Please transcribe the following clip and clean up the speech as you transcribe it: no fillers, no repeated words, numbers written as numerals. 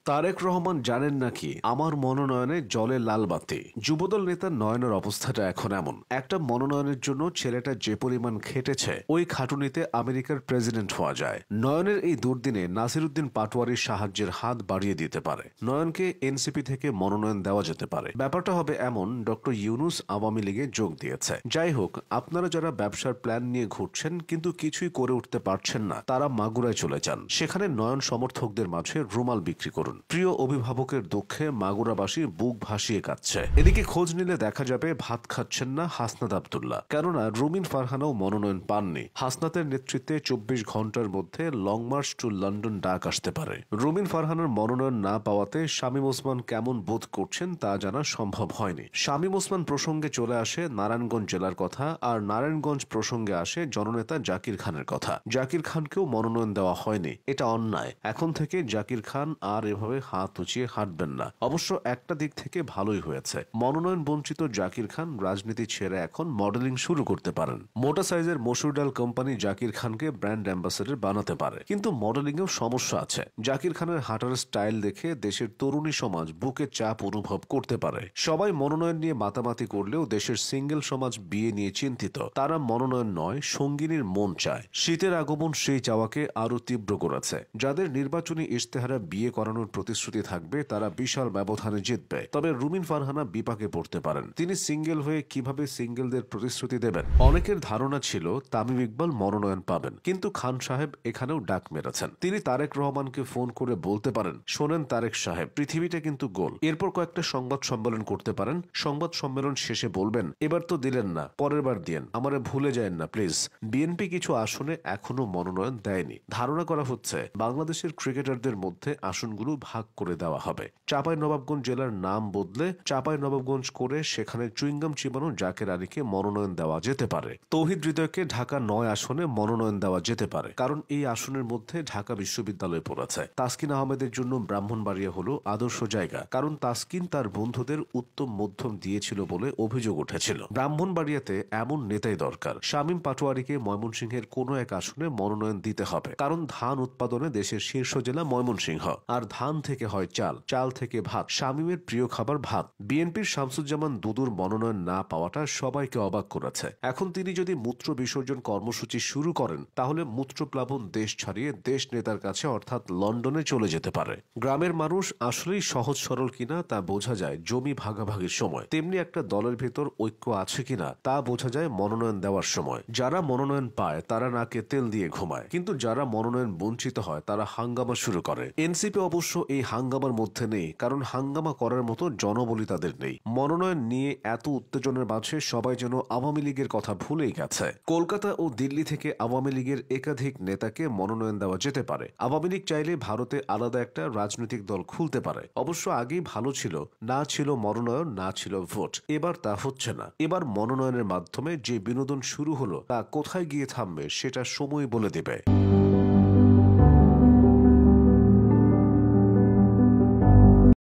তারেক রহমান জানেন নাকি আমার মনোনয়নে জলে লাল বাতি। যুবদল নেতার নয়নের অবস্থাটা এখন এমন, একটা মনোনয়নের জন্য ছেলেটা যে পরিমাণ খেটেছে ওই খাটুনিতে আমেরিকার প্রেসিডেন্ট হওয়া যায়। নয়নের এই দুর্দিনে নাসিরউদ্দিন পাটোয়ারির সাহায্যের হাত বাড়িয়ে দিতে পারে, নয়নকে এনসিপি থেকে মনোনয়ন দেওয়া যেতে পারে। ব্যাপারটা হবে এমন, ডক্টর ইউনূস আওয়ামী লীগে যোগ দিয়েছে। যাই হোক, আপনারা যারা ব্যবসার প্ল্যান নিয়ে ঘুরছেন কিন্তু কিছুই করে উঠতে পারছেন না, তারা মাগুরায় চলে যান। সেখানে নয়ন সমর্থকদের মাঝে রুমাল বিক্রি করুন। প্রিয় অভিভাবকের দুঃখে মাগুরাবাসী বুক ভাসিয়ে কাঁদছে। এদিকে খোঁজ নিলে দেখা যাবে ভাত খাচ্ছেন না হাসনাত আব্দুল্লাহ, কেননা রুমিন ফারহানাও মনোনয়ন পাননি। হাসনাতের নেতৃত্বে 24 ঘন্টার মধ্যে লং মার্চ টু লন্ডন ডাক আসতে পারে। রুমিন ফারহানার মনোনয়ন না পাওয়াতে শামীম ওসমান কেমন বোধ করছেন তা জানা সম্ভব হয়নি। শামীম ওসমান প্রসঙ্গে চলে আসে নারায়ণগঞ্জ জেলার কথা, আর নারায়ণগঞ্জ প্রসঙ্গে আসে জননেতা জাকির খানের কথা। জাকির খানকেও মনোনয়ন দেওয়া হয়নি, এটা অন্যায়। এখন থেকে জাকির খান আর এভাবে হাত উঁচিয়ে হাঁটবেন না। অবশ্য একটা দিক থেকে ভালোই হয়েছে, মনোনয়ন বঞ্চিত জাকির খান রাজনীতি ছেড়ে এখন মডেলিং শুরু করতে পারেন। মোটা সাইজের মসুর ডাল কোম্পানি জাকির খানকে ব্র্যান্ড অ্যাম্বাসেডর বানাতে পারে, কিন্তু মডেলিংয়েও সমস্যা আছে। জাকির খানের হাঁটার স্টাইল দেখে দেশের তরুণী সমাজ বুকে চাপ অনুভব করতে পারে। সবাই মনোনয়ন নিয়ে মাতামাতি করলেও দেশের সিঙ্গেল সমাজ বিয়ে নিয়ে চিন্তিত। তারা মনোনয়ন নয়, সঙ্গিনীর মন চায়। শীতের আগমন সেই চাওয়াকে আরো তীব্র করেছে। যাদের নির্বাচনী ইশতেহারে বিয়ে করানোর প্রতিশ্রুতি থাকবে তারা বিশাল ব্যবধানে জিতবে। তবে রুমিন ফারহানা বিপাকে পড়তে পারেন। তিনি সিঙ্গেল হয়ে কিভাবে সিঙ্গেলদের প্রতিশ্রুতি দেবেন? অনেকের ধারণা ছিল তামিম ইকবাল মনোনয়ন পাবেন, কিন্তু খান সাহেব এখানেও ডাক মেরেছেন। তিনি তারেক রহমানকে ফোন করে বলতে পারেন, শোনেন তারেক সাহেব, পৃথিবীটা কিন্তু গোল। এরপর কয়েকটা সংবাদ সম্মেলন করতে পারেন। সংবাদ সম্মেলন শেষে বলবেন, এবার তো দিলেন না, পরের বার দিয়েন, আমারে ভুলে যায়েন না প্লিজ। বিএনপি কিছু আসনে এখনো মনোনয়ন দেয়নি। ধারণা করা হচ্ছে বাংলাদেশের ক্রিকেটারদের মধ্যে আসনগুলো ভাগ করে দেওয়া হবে। চাঁপাইনবাবগঞ্জ জেলার নাম বদলে চাঁপাইনবাবগঞ্জ করে সেখানে চুইংগাম চিবানো জাকের আলীকে মনোনয়ন দেওয়া যেতে পারে। তৌহিদ হৃদয়কে ঢাকা 9 আসনে মনোনয়ন দেওয়া যেতে পারে, কারণ এই আসনের মধ্যে ঢাকা বিশ্ববিদ্যালয় পড়েছে। তাসকিন আহমেদের জন্য ব্রাহ্মণবাড়িয়া হলো আদর্শ জায়গা, কারণ তাসকিন তার বন্ধুদের উত্তম মধ্যম দিয়েছিল বলে অভিযোগ উঠেছিল। ব্রাহ্মণবাড়িয়াতে এমন নেতাই দরকার। শামীম পাটোয়ারিকে ময়মনসিংহের কোনো এক আসনে মনোনয়ন দিতে হবে, কারণ ধান উৎপাদনে দেশের শীর্ষ জেলা ময়মনসিংহ, আর ধান থেকে হয় চাল, চাল থেকে ভাত। শামীমের প্রিয় খাবার ভাত। বিএনপির শামসুজ্জামান দুদুর মনোনয়ন না পাওয়াটা সবাইকে অবাক করেছে। এখন তিনি যদি মূত্র বিসর্জন কর্মসূচি শুরু করেন তাহলে মূত্রপ্লাবন দেশ ছাড়িয়ে দেশ নেতার কাছে অর্থাৎ লন্ডনে চলে যেতে পারে। গ্রামের মানুষ আসলেই সহজ সরল কিনা তা বোঝা যায় জমি ভাগাভাগির সময়, তেমনি একটা দলের ভেতর ঐক্য আছে কিনা তা বোঝা যায় মনোনয়ন দেওয়ার সময়। যারা মনোনয়ন পায় তারা নাকে তেল দিয়ে ঘুমায়, কিন্তু যারা মনোনয়ন বঞ্চিত হয় তারা হাঙ্গামা শুরু করে। এনসিপি অবশ্য এই হাঙ্গামার মধ্যে নেই, কারণ হাঙ্গামা করার মতো জনবলি তাদের নেই। মনোনয়ন নিয়ে এত উত্তেজনার মাঝে সবাই যেন আওয়ামী লীগের কথা ভুলেই গেছে। কলকাতা ও দিল্লি থেকে আওয়ামী লীগের একাধিক নেতাকে মনোনয়ন দেওয়া যেতে পারে। আওয়ামী লীগ চাইলে ভারতে আলাদা একটা রাজনৈতিক দল খুলতে পারে। অবশ্য আগেই ভালো ছিল, না ছিল মনোনয়ন, না ছিল ভোট। এবার তা হচ্ছে না। এবার মনোনয়নের মাধ্যমে যে বিনোদন শুরু হলো তা কোথায় গিয়ে থামবে সেটা সময় বলে দেবে।